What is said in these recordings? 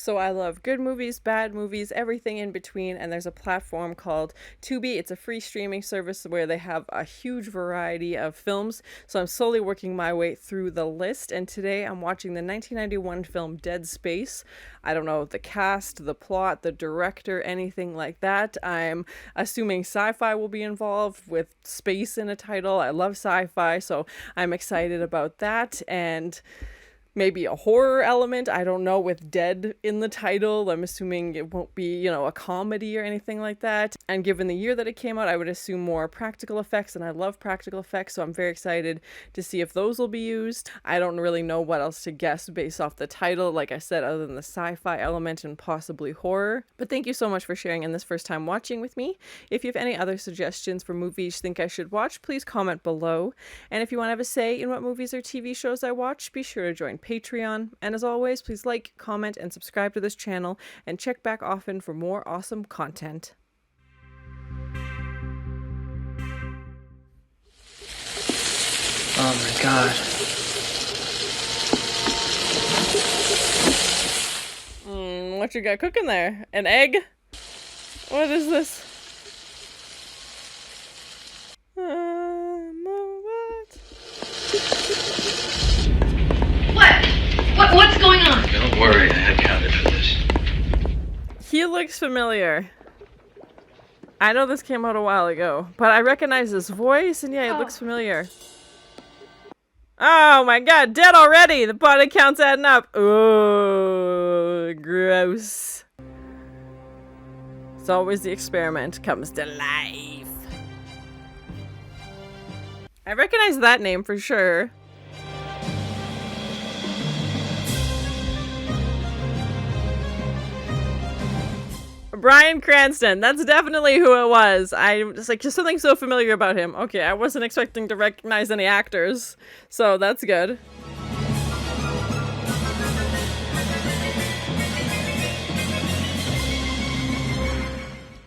So I love good movies, bad movies, everything in between, and there's a platform called Tubi. It's a free streaming service where they have a huge variety of films. So I'm slowly working my way through the list, and today I'm watching the 1991 film Dead Space. I don't know the cast, the plot, the director, anything like that. I'm assuming sci-fi will be involved with space in a title. I love sci-fi, so I'm excited about that, and maybe a horror element, I don't know, with dead in the title. I'm assuming it won't be, a comedy or anything like that. And given the year that it came out, I would assume more practical effects, and I love practical effects, so I'm very excited to see if those will be used. I don't really know what else to guess based off the title, like I said, other than the sci-fi element and possibly horror. But thank you so much for sharing in this first time watching with me. If you have any other suggestions for movies you think I should watch, please comment below. And if you want to have a say in what movies or TV shows I watch, be sure to join Patreon. And as always, please like, comment, and subscribe to this channel, and check back often for more awesome content. Oh my god. What you got cooking there? An egg? What is this? What's going on? Don't worry, I had counted for this. He looks familiar. I know this came out a while ago, but I recognize his voice, and yeah, it looks familiar. Oh my god, dead already! The body count's adding up! Oh, gross. It's always the experiment comes to life. I recognize that name for sure. Bryan Cranston, that's definitely who it was. I was like, just something so familiar about him. Okay, I wasn't expecting to recognize any actors, so that's good.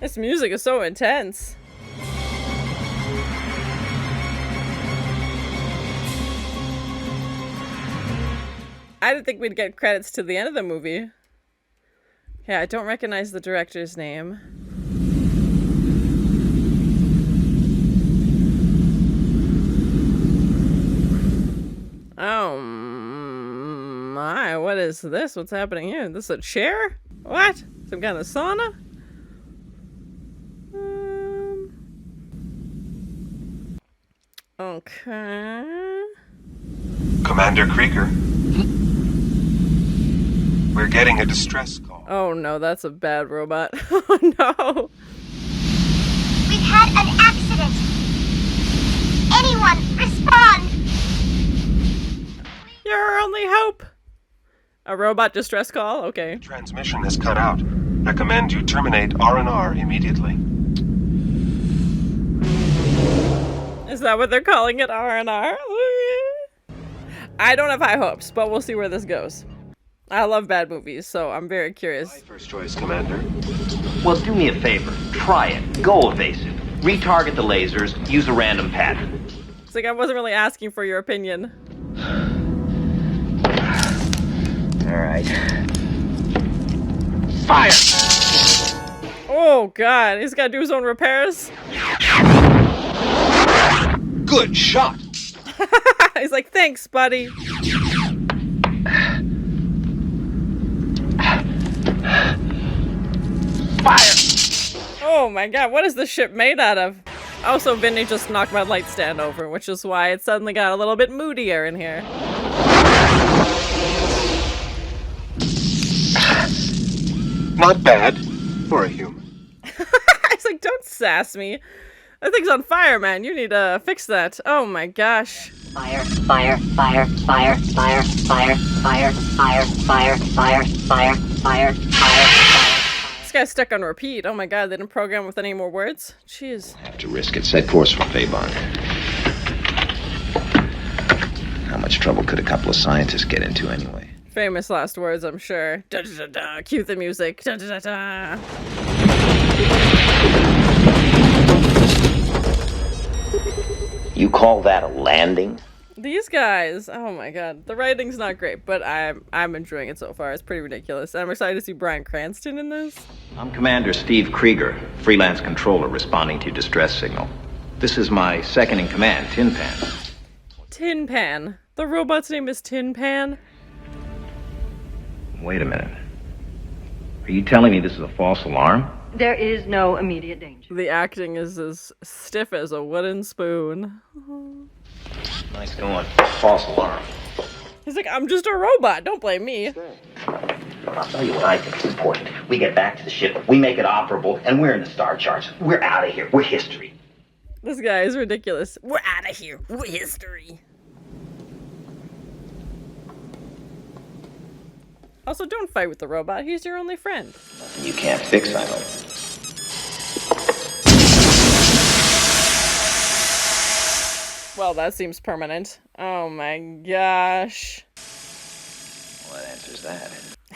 This music is so intense. I didn't think we'd get credits to the end of the movie. Yeah, I don't recognize the director's name. Oh my, what is this? What's happening here? This a chair? What? Some kind of sauna? Okay. Commander Krieger. We're getting a distress call. Oh no, that's a bad robot. Oh no. We've had an accident. Anyone, respond! You're our only hope. A robot distress call? Okay. Transmission is cut out. Recommend you terminate R&R immediately. Is that what they're calling it, R&R? I don't have high hopes, but we'll see where this goes. I love bad movies, so I'm very curious. My first choice, Commander. Well, do me a favor. Try it. Go evasive. Retarget the lasers. Use a random pattern. It's like I wasn't really asking for your opinion. All right. Fire! Oh god, he's gotta do his own repairs? Good shot! He's like, thanks, buddy. Fire! Oh my god, what is this ship made out of? Also, Vinny just knocked my light stand over, which is why it suddenly got a little bit moodier in here. Not bad for a human. He's like, don't sass me. That thing's on fire, man. You need to fix that. Oh my gosh. Fire, fire, fire, fire, fire, fire, fire, fire, fire, fire, fire, fire, fire. This guy's stuck on repeat. Oh my god, they didn't program with any more words? Jeez. Have to risk it. Set course for Fabon. How much trouble could a couple of scientists get into anyway? Famous last words, I'm sure. Da da da da. Cue the music. Da da da da. You call that a landing? These guys, oh my god. The writing's not great, but I'm enjoying it so far. It's pretty ridiculous. I'm excited to see Bryan Cranston in this. I'm Commander Steve Krieger, freelance controller responding to your distress signal. This is my second in command, Tin Pan. Tin Pan. The robot's name is Tin Pan? Wait a minute. Are you telling me this is a false alarm? There is no immediate danger. The acting is as stiff as a wooden spoon. Nice going. False alarm. He's like, I'm just a robot. Don't blame me. I'll tell you what I think is important. We get back to the ship, we make it operable, and we're in the star charts. We're out of here. We're history. This guy is ridiculous. We're out of here. We're history. Also, don't fight with the robot. He's your only friend. You can't fix, I hope. Well, that seems permanent. Oh my gosh. Well, that answers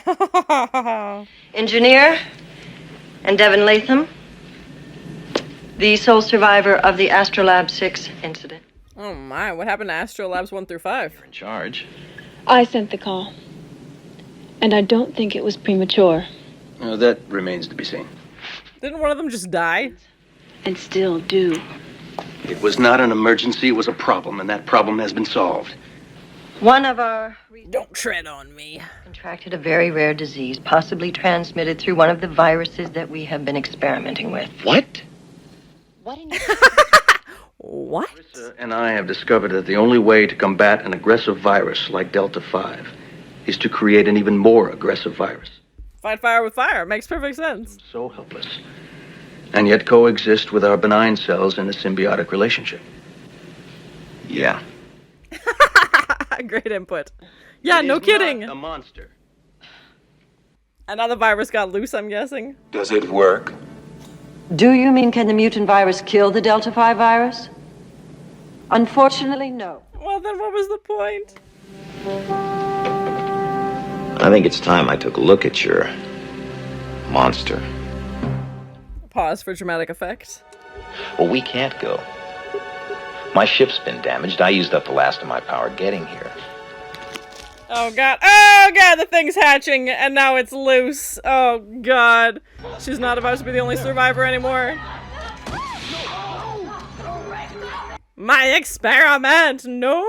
that. Engineer and Devin Latham, the sole survivor of the Astrolab 6 incident. Oh my, what happened to Astrolabs 1 through 5? You're in charge. I sent the call. And I don't think it was premature. That remains to be seen. Didn't one of them just die? And still do. It was not an emergency, it was a problem, and that problem has been solved. One of our Don't tread on me. contracted a very rare disease, possibly transmitted through one of the viruses that we have been experimenting with. What? What? Marissa and I have discovered that the only way to combat an aggressive virus like Delta 5 is to create an even more aggressive virus. Fight fire with fire. Makes perfect sense. So helpless. And yet coexist with our benign cells in a symbiotic relationship. Yeah. Great input. Yeah, no kidding. A monster. And now the virus got loose, I'm guessing. Does it work? Do you mean can the mutant virus kill the Delta 5 virus? Unfortunately, no. Well, then what was the point? I think it's time I took a look at your monster. Pause for dramatic effect. Well, we can't go. My ship's been damaged. I used up the last of my power getting here. Oh god. Oh god, the thing's hatching and now it's loose. Oh god. She's not about to be the only survivor anymore. My experiment! No!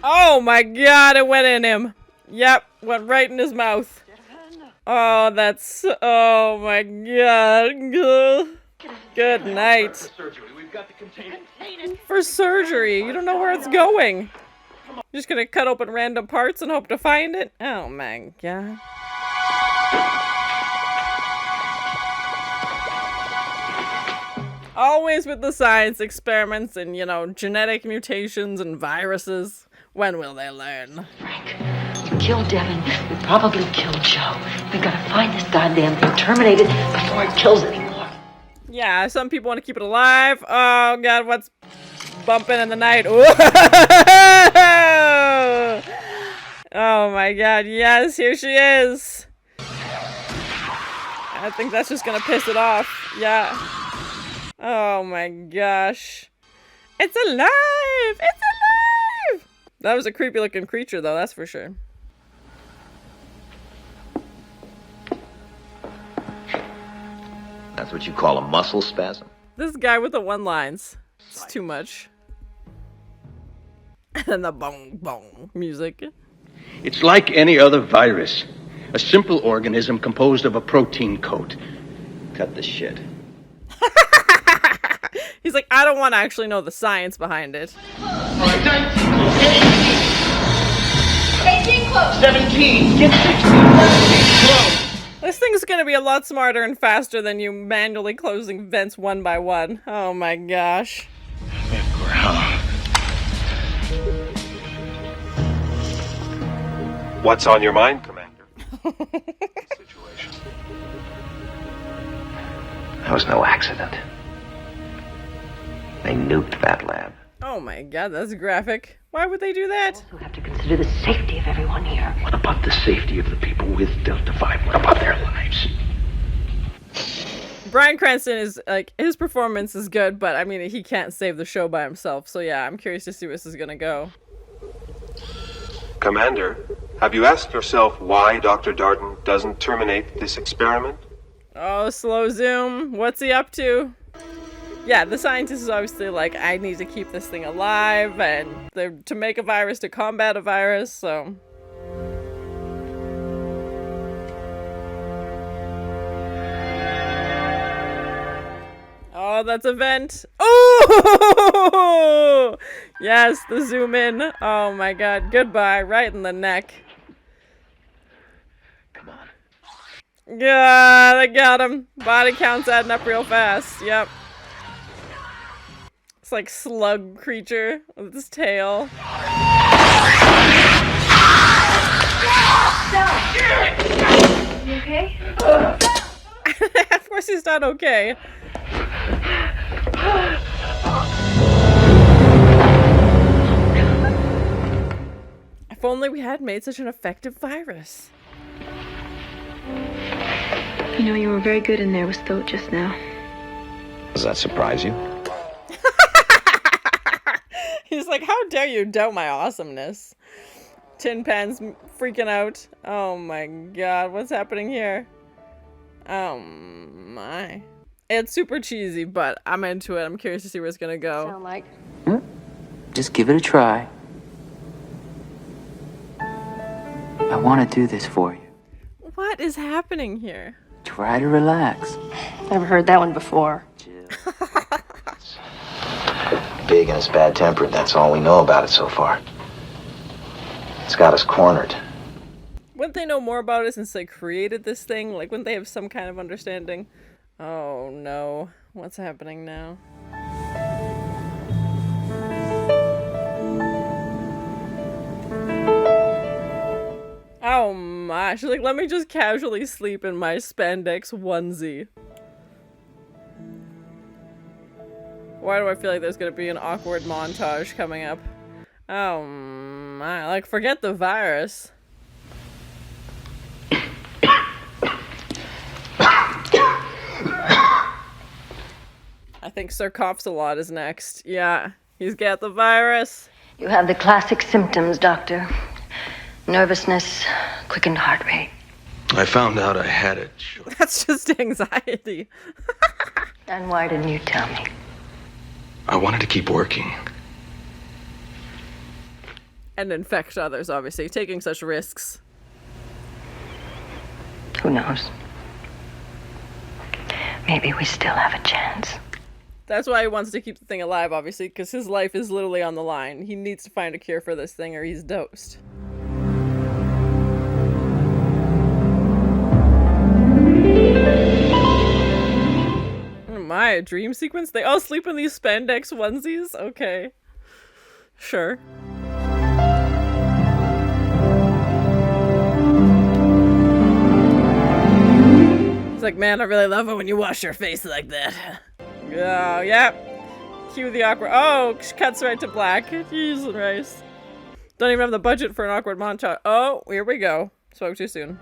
Oh my god, it went in him. Yep, went right in his mouth. Oh, that's... Oh my god. Good night. For surgery? You don't know where it's going. You're just gonna cut open random parts and hope to find it? Oh my god. Always with the science experiments and, you know, genetic mutations and viruses. When will they learn? Frank, you killed Devin. You probably killed Joe. We gotta find this goddamn thing, terminate it before it kills anymore. Yeah, some people want to keep it alive. Oh god, what's bumping in the night? Ooh. Oh my god, yes, here she is. I think that's just gonna piss it off. Yeah. Oh my gosh. It's alive! It's alive! That was a creepy looking creature though, that's for sure. That's what you call a muscle spasm? This guy with the one lines. It's too much. And then the bong bong music. It's like any other virus. A simple organism composed of a protein coat. Cut the shit. He's like, I don't want to actually know the science behind it. 18 close. 17, get 16, 17, close. This thing's gonna be a lot smarter and faster than you manually closing vents one by one. Oh my gosh. What's on your mind, Commander? Situation. That was no accident. They nuked that lab. Oh my god, that's graphic. Why would they do that? We have to consider the safety of everyone here. What about the safety of the people with Delta 5? What about their lives? Bryan Cranston is, like, his performance is good, but I mean, he can't save the show by himself. So yeah, I'm curious to see where this is gonna go. Commander, have you asked yourself why Dr. Darden doesn't terminate this experiment? Oh, slow zoom. What's he up to? Yeah, the scientist is obviously like, I need to keep this thing alive, and they're to make a virus to combat a virus, so... Oh, that's a vent. Oh! Yes, the zoom in. Oh my god, goodbye. Right in the neck. Come on. Yeah, they got him. Body count's adding up real fast. Yep. It's like slug creature with his tail. You okay? Of course he's not okay. If only we had made such an effective virus. You know, you were very good in there with Stoat just now. Does that surprise you? He's like, how dare you doubt my awesomeness? Tin Pan's freaking out. Oh my god, what's happening here? Oh my. It's super cheesy, but I'm into it. I'm curious to see where it's gonna go. Sound like? Just give it a try. I want to do this for you. What is happening here? Try to relax. Never heard that one before. Big and it's bad-tempered. That's all we know about it so far. It's got us cornered. Wouldn't they know more about it since they created this thing? Like, wouldn't they have some kind of understanding? Oh no. What's happening now? Oh my. She's like, let me just casually sleep in my spandex onesie. Why do I feel like there's gonna be an awkward montage coming up? Oh my. Like, forget the virus. I think Sir Coughs-a-Lot is next. Yeah, he's got the virus. You have the classic symptoms, Doctor. Nervousness, quickened heart rate. I found out I had it. That's just anxiety. And why didn't you tell me? I wanted to keep working. And infect others, obviously, taking such risks. Who knows? Maybe we still have a chance. That's why he wants to keep the thing alive, obviously, because his life is literally on the line. He needs to find a cure for this thing or he's dosed. Oh my, a dream sequence? They all sleep in these spandex onesies? Okay. Sure. It's like, man, I really love it when you wash your face like that. Oh, yep. Cue the awkward. Oh, cuts right to black. Jeez Christ. Don't even have the budget for an awkward montage. Oh, here we go. Spoke too soon.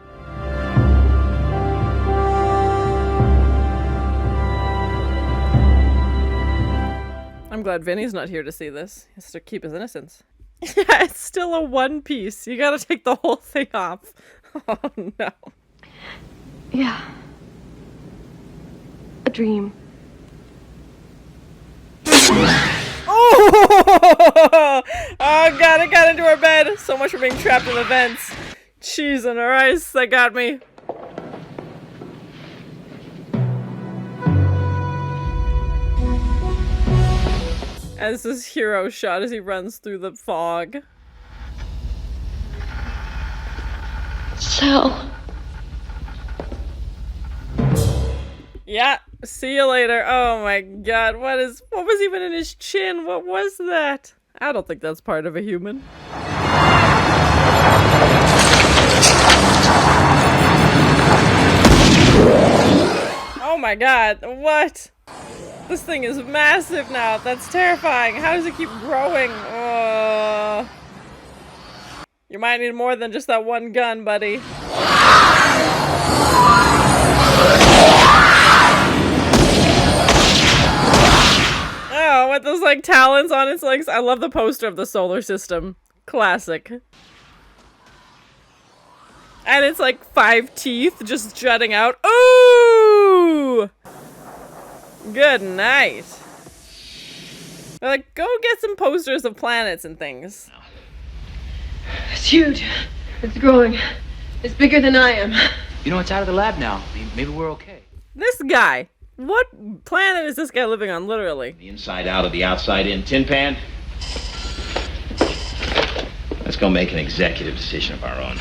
I'm glad Vinny's not here to see this. He has to keep his innocence. Yeah, it's still a one piece. You gotta take the whole thing off. Oh, no. Yeah. A dream. Oh! Oh god, it got into our bed. So much for being trapped in the vents. Cheese on our ice, that got me. As this hero shot as he runs through the fog. Sal. Yeah, see you later. Oh my god, what was even in his chin? What was that? I don't think that's part of a human. Oh my god, what? This thing is massive now. That's terrifying. How does it keep growing? Oh. You might need more than just that one gun, buddy. with those like talons on its legs. I love the poster of the solar system. Classic. And it's like 5 teeth just jutting out. Ooh! Good night. They're like, go get some posters of planets and things. It's huge. It's growing. It's bigger than I am. You know, it's out of the lab now. Maybe we're okay. This guy. What planet is this guy living on, literally? The inside out of the outside in. Tin Pan? Let's go make an executive decision of our own.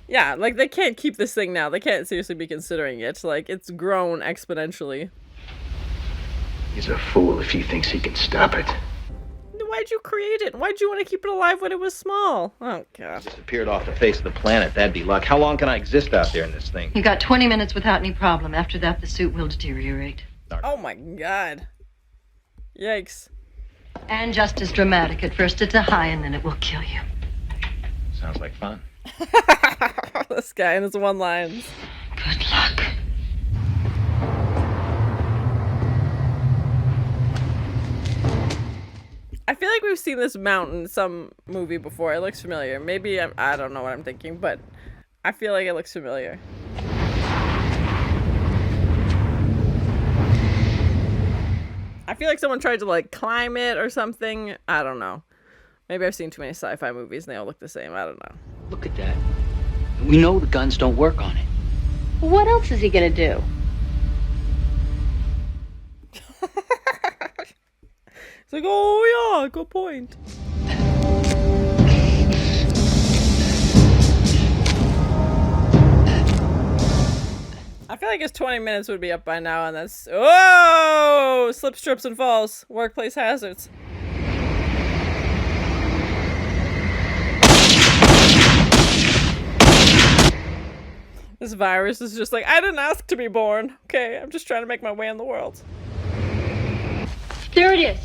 Yeah, like, they can't keep this thing now. They can't seriously be considering it. Like, it's grown exponentially. He's a fool if he thinks he can stop it. Why'd you create it? Why'd you want to keep it alive when it was small? Oh, God. Disappeared off the face of the planet. That'd be luck. How long can I exist out there in this thing? You got 20 minutes without any problem. After that, the suit will deteriorate. Oh, my God. Yikes. And just as dramatic. At first it's a high, and then it will kill you. Sounds like fun. This guy and his one-lines. Good luck. I feel like we've seen this mount in some movie before. It looks familiar. Maybe I don't know what I'm thinking, but I feel like it looks familiar. I feel like someone tried to like climb it or something. I don't know. Maybe I've seen too many sci-fi movies and they all look the same. I don't know. Look at that. We know the guns don't work on it. What else is he gonna do? It's like, oh yeah, good point. I feel like his 20 minutes would be up by now, and that's... Oh! Slips, trips, and falls. Workplace hazards. This virus is just like, I didn't ask to be born. Okay, I'm just trying to make my way in the world. There it is.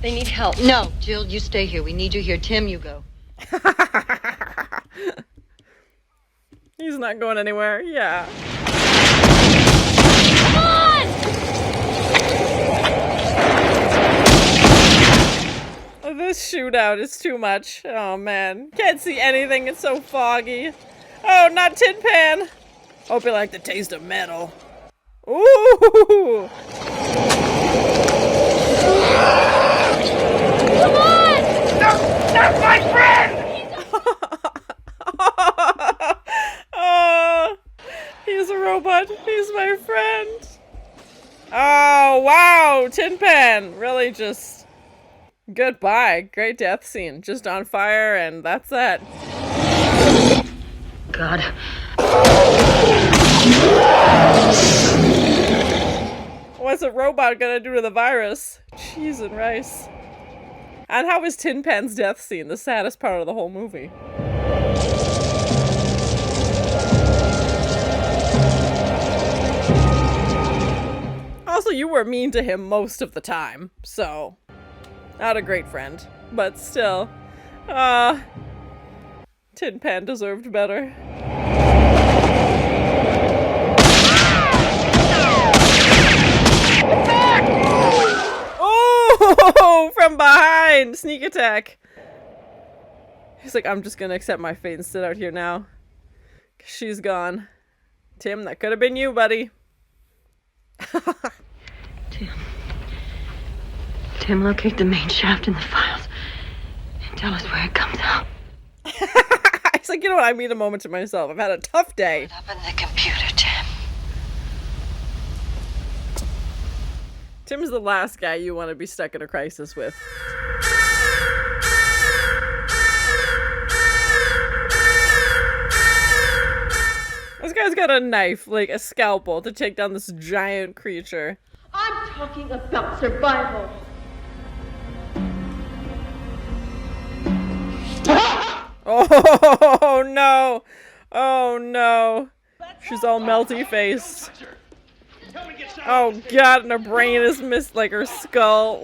They need help. No, Jill, you stay here. We need you here. Tim, you go. He's not going anywhere. Yeah. Come on! Oh, this shootout is too much. Oh man. Can't see anything. It's so foggy. Oh, not Tin Pan. Hope you like the taste of metal. Ooh! Come on! That's my friend! Oh, he's a robot. He's my friend. Oh, wow. Tin Pan. Really just... Goodbye. Great death scene. Just on fire, and that's that. God. What's a robot gonna do to the virus? Cheese and rice. And how is Tin Pan's death scene the saddest part of the whole movie? Also, you were mean to him most of the time, so... Not a great friend, but still. Tin Pan deserved better. Oh, from behind! Sneak attack. He's like, I'm just gonna accept my fate and sit out here now. 'Cause she's gone. Tim, that could have been you, buddy. Tim, locate the main shaft in the files and tell us where it comes out. He's like, you know what? I need a moment to myself. I've had a tough day. Put up in the computer, Tim. Tim's the last guy you want to be stuck in a crisis with. This guy's got a knife, like a scalpel, to take down this giant creature. I'm talking about survival. Oh no! Oh no! She's all melty faced. Oh god, and her brain is missed, like her skull.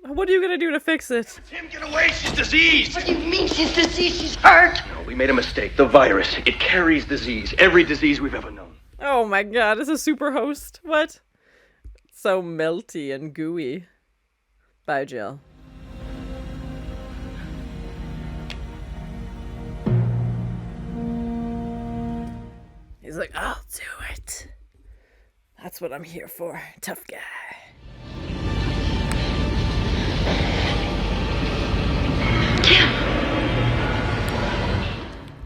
What are you gonna do to fix it? Tim, get away! She's diseased! What do you mean she's diseased? She's hurt! No, we made a mistake. The virus, it carries disease. Every disease we've ever known. Oh my god, it's a super host. What? So melty and gooey. Bye, Jill. He's like, I'll do it. That's what I'm here for. Tough guy.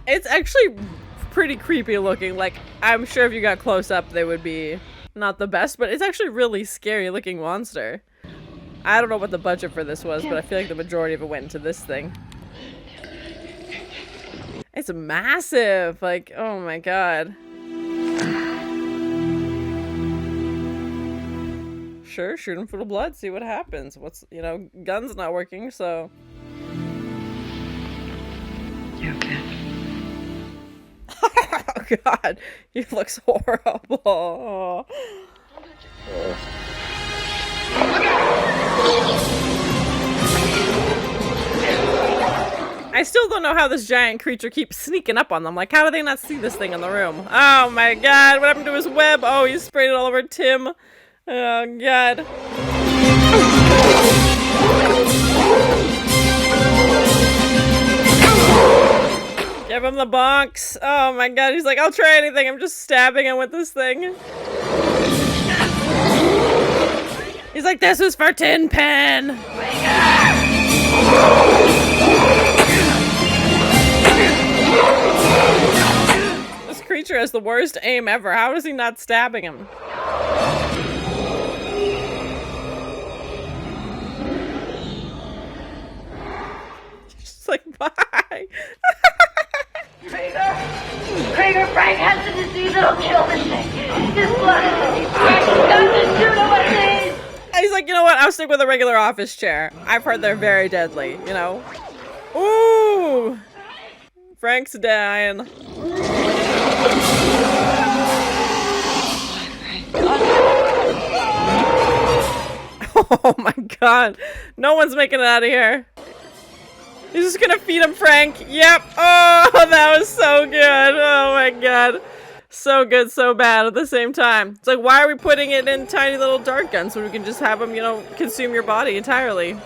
It's actually pretty creepy looking. Like, I'm sure if you got close up, they would be not the best, but it's actually really scary looking monster. I don't know what the budget for this was, but I feel like the majority of it went into this thing. It's massive. Like, oh my god. Sure, shoot him full of blood, see what happens. What's, you know, gun's not working, so. You okay? Oh god, he looks horrible. Oh. I still don't know how this giant creature keeps sneaking up on them. Like, how do they not see this thing in the room? Oh my god, what happened to his web? Oh, he sprayed it all over Tim. Oh god. Give him the bonks. Oh my god, he's like, I'll try anything. I'm just stabbing him with this thing. He's like, this is for Tin Pen. This creature has the worst aim ever. How is he not stabbing him? Just like, bye. Krieger, Frank has the disease that'll kill this thing. His blood is in me. Frank's got to shoot him with these. He's like, you know what? I'll stick with a regular office chair. I've heard they're very deadly, you know? Ooh! Frank's dying. Oh my god. No one's making it out of here. He's just gonna feed him Frank. Yep. Oh, that was so good. Oh my god. So good, so bad at the same time. It's like, why are we putting it in tiny little dart guns when we can just have them, you know, consume your body entirely?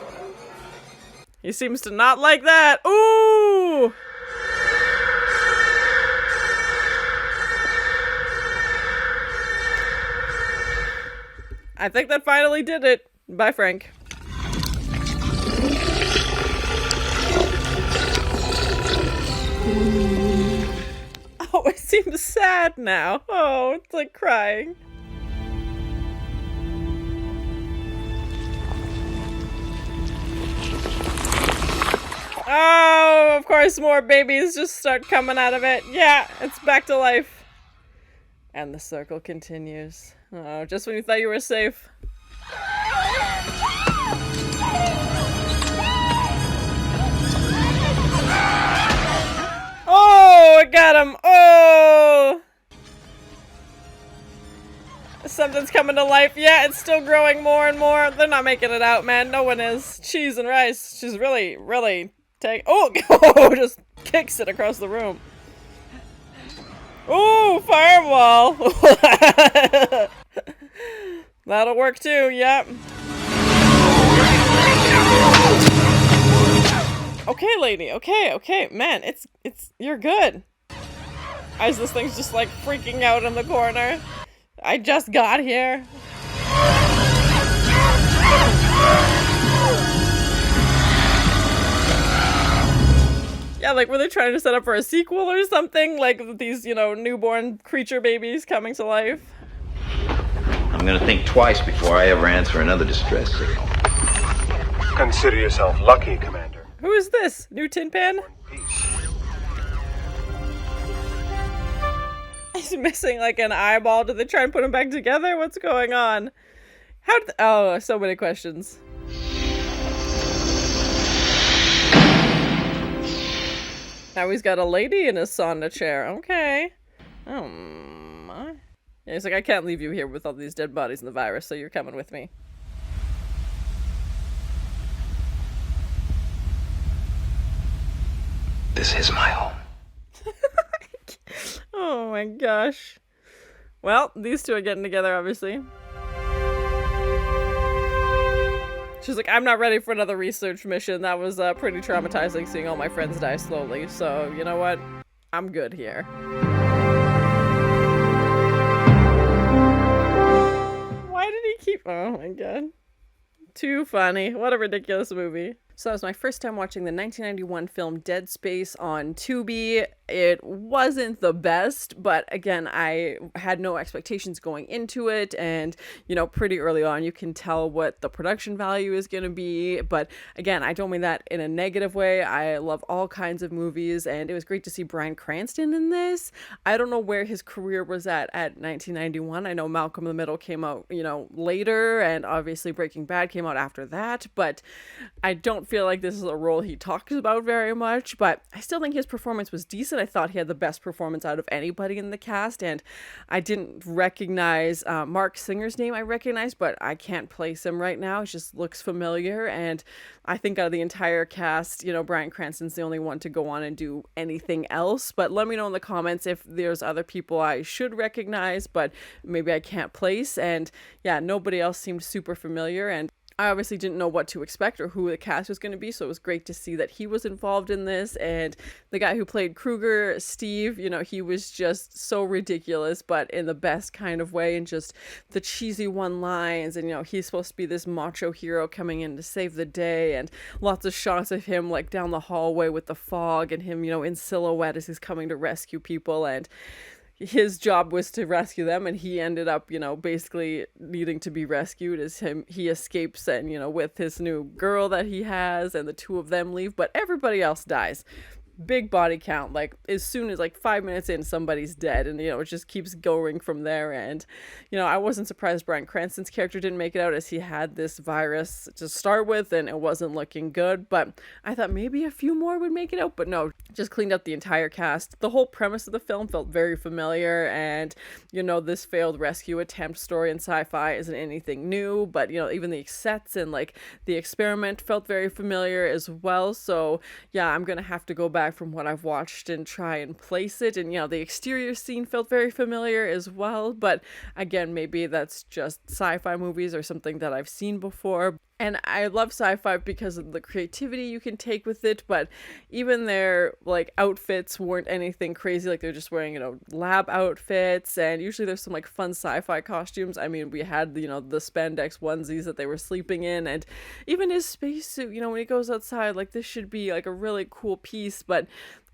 He seems to not like that. Ooh! I think that finally did it. Bye, Frank. Oh, it seems sad now. Oh, it's like crying. Oh, of course more babies just start coming out of it. Yeah, it's back to life. And the circle continues. Oh, just when you thought you were safe. Oh, I got him. Oh! Something's coming to life. Yeah, it's still growing more and more. They're not making it out, man. No one is. Cheese and rice. She's really, really oh, just kicks it across the room. Ooh, fireball. That'll work too. Yep. Okay, lady. Okay. Man, it's you're good. As this thing's just like freaking out in the corner. I just got here. Yeah, like, were they trying to set up for a sequel or something? Like, these, you know, newborn creature babies coming to life? I'm gonna think twice before I ever answer another distress signal. Consider yourself lucky, Commander. Who is this? New Tin Pan? He's missing, like, an eyeball. Did they try and put him back together? What's going on? Oh, so many questions. Now he's got a lady in his sauna chair. Okay. Oh my. Yeah, he's like, I can't leave you here with all these dead bodies and the virus, so you're coming with me. This is my home. Oh my gosh. Well, these two are getting together, obviously. She's like, I'm not ready for another research mission. That was pretty traumatizing seeing all my friends die slowly. So, you know what? I'm good here. Why did he keep... Oh my god. Too funny. What a ridiculous movie. So that was my first time watching the 1991 film Dead Space on Tubi. It wasn't the best, but again, I had no expectations going into it, and you know, pretty early on you can tell what the production value is going to be, but again, I don't mean that in a negative way. I love all kinds of movies, and it was great to see Bryan Cranston in this. I don't know where his career was at 1991. I know Malcolm in the Middle came out, you know, later, and obviously Breaking Bad came out after that, but I don't feel like this is a role he talks about very much, but I still think his performance was decent. I thought he had the best performance out of anybody in the cast, and I didn't recognize Mark Singer's name. I recognized, but I can't place him right now. It just looks familiar, and I think out of the entire cast, you know, Bryan Cranston's the only one to go on and do anything else. But let me know in the comments if there's other people I should recognize, but maybe I can't place. And yeah, nobody else seemed super familiar, and I obviously didn't know what to expect or who the cast was going to be, so it was great to see that he was involved in this. And the guy who played Kruger, Steve, you know, he was just so ridiculous, but in the best kind of way, and just the cheesy one-lines, and you know, he's supposed to be this macho hero coming in to save the day, and lots of shots of him like down the hallway with the fog, and him, you know, in silhouette as he's coming to rescue people, and his job was to rescue them, and he ended up, you know, basically needing to be rescued as he escapes, and you know, with his new girl that he has, and the two of them leave, but everybody else dies. Big body count, like as soon as like 5 minutes in, somebody's dead, and you know, it just keeps going from there. And you know, I wasn't surprised Bryan Cranston's character didn't make it out, as he had this virus to start with and it wasn't looking good, but I thought maybe a few more would make it out, but no, just cleaned up the entire cast. The whole premise of the film felt very familiar, and you know, this failed rescue attempt story in sci-fi isn't anything new, but you know, even the sets and like the experiment felt very familiar as well. So yeah, I'm gonna have to go back from what I've watched and try and place it. And you know, the exterior scene felt very familiar as well, but again, maybe that's just sci-fi movies or something that I've seen before. And I love sci-fi because of the creativity you can take with it, but even their like outfits weren't anything crazy. Like they're just wearing, you know, lab outfits, and usually there's some like fun sci-fi costumes. I mean, we had, you know, the spandex onesies that they were sleeping in, and even his spacesuit, you know, when he goes outside, like this should be like a really cool piece, but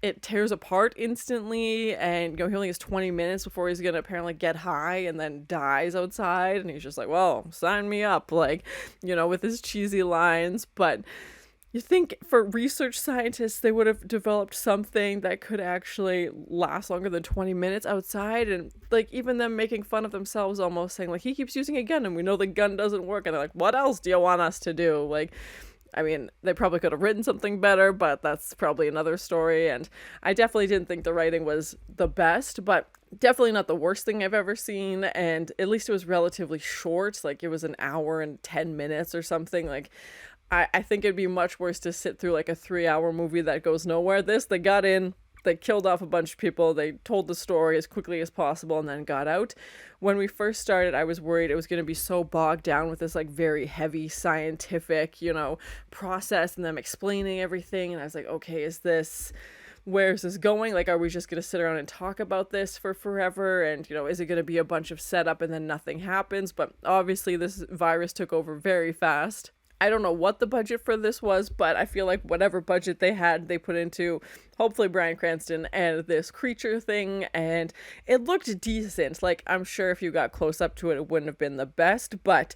it tears apart instantly, and you know, he only has 20 minutes before he's gonna apparently get high and then dies outside, and he's just like, well, sign me up, like, you know, with his cheesy lines. But you think for research scientists they would have developed something that could actually last longer than 20 minutes outside, and like even them making fun of themselves, almost saying like, he keeps using a gun and we know the gun doesn't work, and they're like, what else do you want us to do? Like, I mean, they probably could have written something better, but that's probably another story. And I definitely didn't think the writing was the best, but definitely not the worst thing I've ever seen. And at least it was relatively short. Like it was an hour and 10 minutes or something. Like I think it'd be much worse to sit through like a 3-hour movie that goes nowhere. They got in, they killed off a bunch of people, they told the story as quickly as possible, and then got out. When we first started, I was worried it was going to be so bogged down with this like very heavy scientific, you know, process and them explaining everything, and I was like, okay, where's this going? Like, are we just going to sit around and talk about this for forever? And, you know, is it going to be a bunch of setup and then nothing happens? But obviously this virus took over very fast. I don't know what the budget for this was, but I feel like whatever budget they had, they put into hopefully Bryan Cranston and this creature thing, and it looked decent. Like, I'm sure if you got close up to it, it wouldn't have been the best, but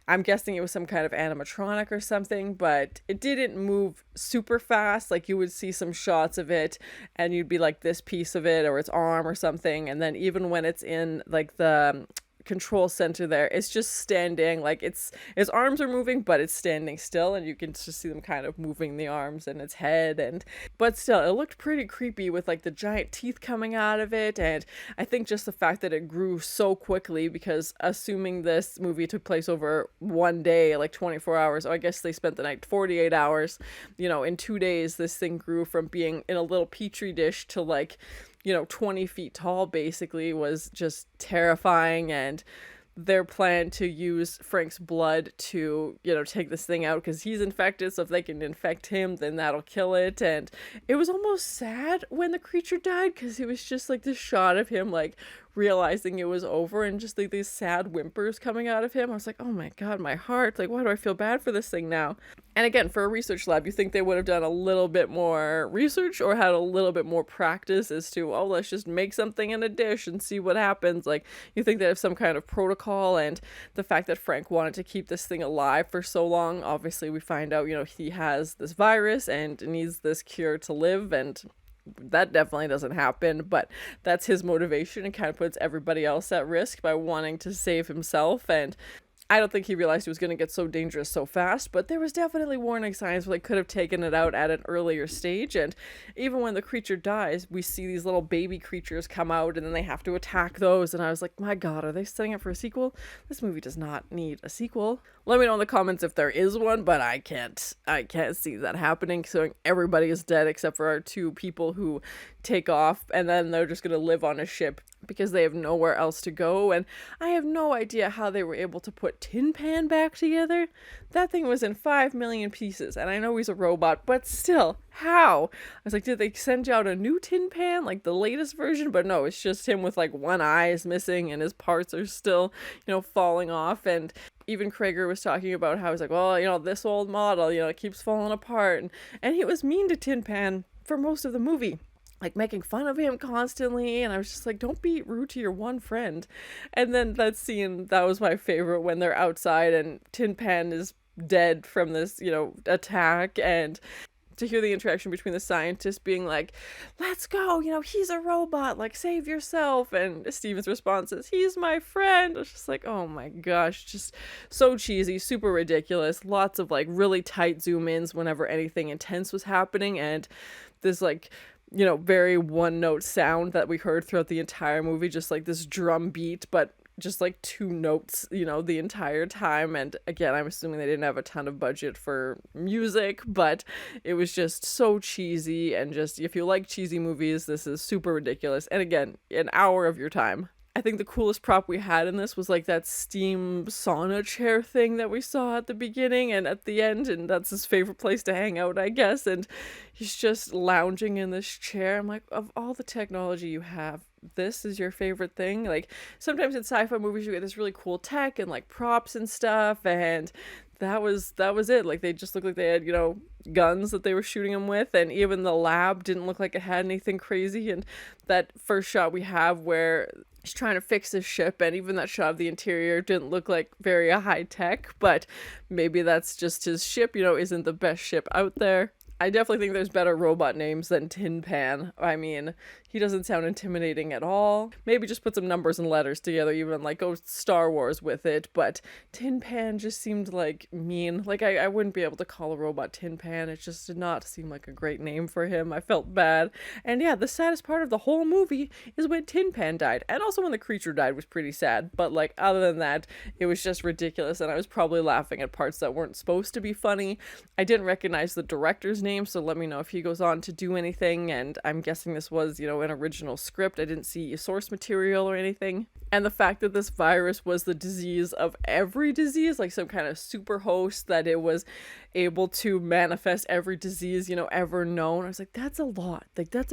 I'm guessing it was some kind of animatronic or something, but it didn't move super fast. Like, you would see some shots of it, and you'd be like, this piece of it, or its arm or something, and then even when it's in, like, the control center there, it's just standing, like its arms are moving, but it's standing still, and you can just see them kind of moving the arms and its head, and but still it looked pretty creepy with like the giant teeth coming out of it. And I think just the fact that it grew so quickly, because assuming this movie took place over one day, like 24 hours, I guess they spent the night 48 hours, you know, in 2 days this thing grew from being in a little petri dish to like, you know, 20 feet tall, basically, was just terrifying. And their plan to use Frank's blood to, take this thing out because he's infected. So if they can infect him, then that'll kill it. And it was almost sad when the creature died because it was just like this shot of him like realizing it was over and just like these sad whimpers coming out of him. I was like, oh my God, my heart. Like, why do I feel bad for this thing now? And again, for a research lab, you think they would have done a little bit more research or had a little bit more practice as to, oh, let's just make something in a dish and see what happens. Like, you think they have some kind of protocol, and the fact that Frank wanted to keep this thing alive for so long, obviously we find out, he has this virus and needs this cure to live, and that definitely doesn't happen, but that's his motivation and kind of puts everybody else at risk by wanting to save himself. And I don't think he realized he was going to get so dangerous so fast, but there was definitely warning signs where they could have taken it out at an earlier stage. And even when the creature dies, we see these little baby creatures come out and then they have to attack those. And I was like, my God, are they setting up for a sequel? This movie does not need a sequel. Let me know in the comments if there is one, but I can't see that happening. So everybody is dead except for our two people who take off, and then they're just going to live on a ship because they have nowhere else to go. And I have no idea how they were able to put Tin Pan back together. That thing was in 5 million pieces, and I know he's a robot, but still, how? I was like, did they send out a new Tin Pan, like the latest version? But no, it's just him with like one eye is missing and his parts are still, falling off. And even Krieger was talking about how he's like, well, this old model, it keeps falling apart. And he was mean to Tin Pan for most of the movie, like making fun of him constantly. And I was just like, don't be rude to your one friend. And then that scene, that was my favorite, when they're outside and Tin Pan is dead from this, attack, and to hear the interaction between the scientists being like, let's go, he's a robot, like, save yourself. And Steven's response is, he's my friend. I was just like, oh my gosh, just so cheesy, super ridiculous. Lots of like really tight zoom ins whenever anything intense was happening. And this like, very one note sound that we heard throughout the entire movie, just like this drum beat, but just like two notes, the entire time. And again, I'm assuming they didn't have a ton of budget for music, but it was just so cheesy. And just, if you like cheesy movies, this is super ridiculous. And again, an hour of your time. I think the coolest prop we had in this was like that steam sauna chair thing that we saw at the beginning and at the end, and that's his favorite place to hang out, I guess. And he's just lounging in this chair. I'm like, of all the technology you have, this is your favorite thing? Like, sometimes in sci-fi movies you get this really cool tech and like props and stuff, and that was it. Like, they just looked like they had, guns that they were shooting him with, and even the lab didn't look like it had anything crazy. And that first shot we have where he's trying to fix his ship, and even that shot of the interior didn't look like very high tech, but maybe that's just his ship, isn't the best ship out there. I definitely think there's better robot names than Tin Pan. I mean, he doesn't sound intimidating at all. Maybe just put some numbers and letters together, even like go Star Wars with it. But Tin Pan just seemed like mean. Like, I wouldn't be able to call a robot Tin Pan. It just did not seem like a great name for him. I felt bad. And yeah, the saddest part of the whole movie is when Tin Pan died. And also when the creature died was pretty sad. But like, other than that, it was just ridiculous. And I was probably laughing at parts that weren't supposed to be funny. I didn't recognize the director's name, so let me know if he goes on to do anything. And I'm guessing this was, an original script. I didn't see source material or anything. And the fact that this virus was the disease of every disease, like some kind of super host, that it was able to manifest every disease, ever known. I was like, that's a lot. Like, that's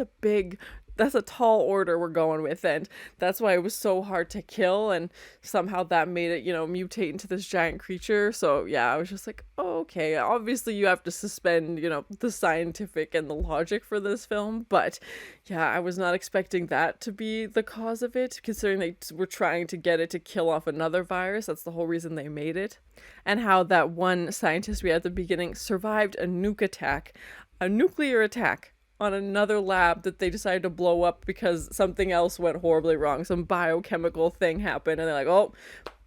a tall order we're going with, and that's why it was so hard to kill, and somehow that made it, mutate into this giant creature. So yeah, I was just like, oh, okay, obviously you have to suspend, the scientific and the logic for this film, but yeah, I was not expecting that to be the cause of it, considering they were trying to get it to kill off another virus. That's the whole reason they made it. And how that one scientist we had at the beginning survived a nuclear attack on another lab that they decided to blow up because something else went horribly wrong. Some biochemical thing happened, and they're like, oh,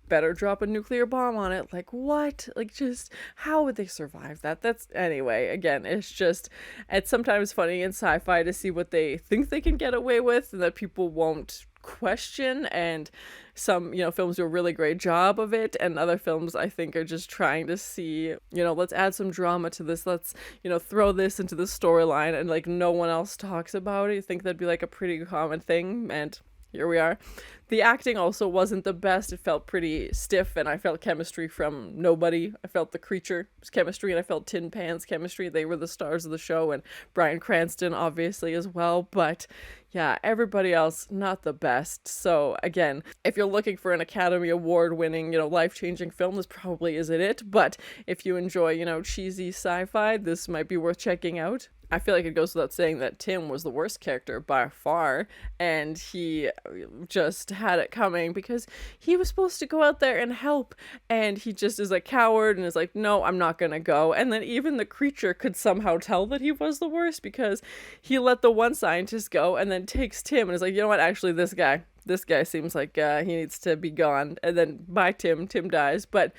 better drop a nuclear bomb on it. Like, what? Like, just how would they survive that? Anyway, again, it's sometimes funny in sci-fi to see what they think they can get away with and that people won't question. And some, films do a really great job of it, and other films I think are just trying to see, let's add some drama to this, let's, throw this into the storyline, and like no one else talks about it. You think that'd be like a pretty common thing, and here we are. The acting also wasn't the best. It felt pretty stiff, and I felt chemistry from nobody. I felt the creature's chemistry, and I felt Tin Pan's chemistry. They were the stars of the show, and Bryan Cranston obviously as well. But yeah, everybody else not the best. So again, if you're looking for an Academy Award winning, life-changing film, this probably isn't it. But if you enjoy, cheesy sci-fi, this might be worth checking out. I feel like it goes without saying that Tim was the worst character by far, and he just had it coming because he was supposed to go out there and help, and he just is a coward and is like, no, I'm not gonna go. And then even the creature could somehow tell that he was the worst because he let the one scientist go and then takes Tim and is like, you know what, actually this guy seems like he needs to be gone. And then bye Tim dies. But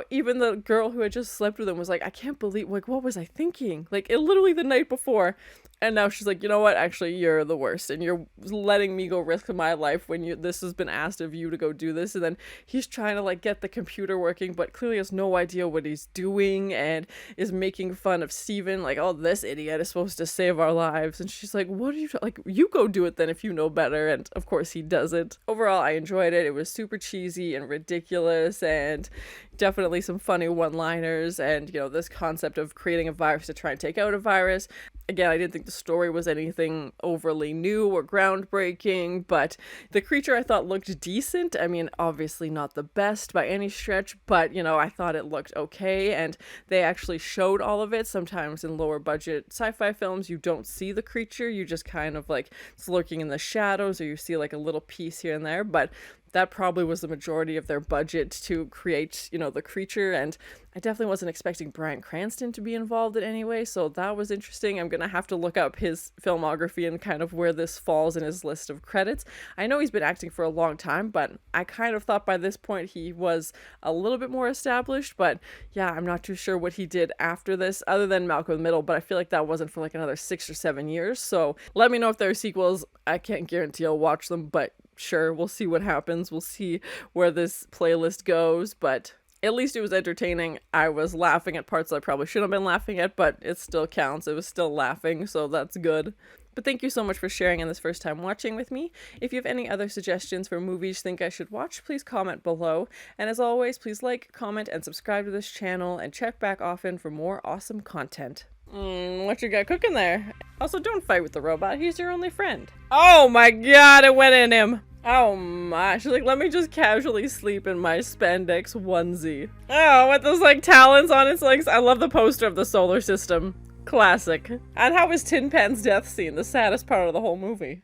even the girl who had just slept with him was like, I can't believe, like, what was I thinking? Like, it literally the night before. And now she's like, you know what? Actually, you're the worst. And you're letting me go risk my life when this has been asked of you to go do this. And then he's trying to, like, get the computer working, but clearly has no idea what he's doing and is making fun of Steven. Like, oh, this idiot is supposed to save our lives. And she's like, what are you, like, you go do it then if you know better. And of course he doesn't. Overall, I enjoyed it. It was super cheesy and ridiculous and definitely some funny one-liners, and this concept of creating a virus to try and take out a virus. Again, I didn't think the story was anything overly new or groundbreaking, but the creature I thought looked decent. I mean, obviously not the best by any stretch, but I thought it looked okay, and they actually showed all of it. Sometimes in lower budget sci-fi films you don't see the creature, you just kind of like it's lurking in the shadows, or you see like a little piece here and there, but that probably was the majority of their budget to create, the creature. And I definitely wasn't expecting Bryan Cranston to be involved in any way, so that was interesting. I'm gonna have to look up his filmography and kind of where this falls in his list of credits. I know he's been acting for a long time, but I kind of thought by this point he was a little bit more established. But yeah, I'm not too sure what he did after this, other than Malcolm in the Middle, but I feel like that wasn't for like another 6 or 7 years. So let me know if there are sequels. I can't guarantee I'll watch them, but sure, we'll see what happens. We'll see where this playlist goes, but at least it was entertaining. I was laughing at parts that I probably shouldn't have been laughing at, but it still counts. It was still laughing, so that's good. But thank you so much for sharing in this first time watching with me. If you have any other suggestions for movies you think I should watch, please comment below. And as always, please like, comment, and subscribe to this channel, and check back often for more awesome content. What you got cooking there? Also, don't fight with the robot. He's your only friend. Oh my god, it went in him. Oh my, she's like, let me just casually sleep in my spandex onesie. Oh, with those like talons on its legs. I love the poster of the solar system. Classic. And how was Tin Pan's death scene the saddest part of the whole movie?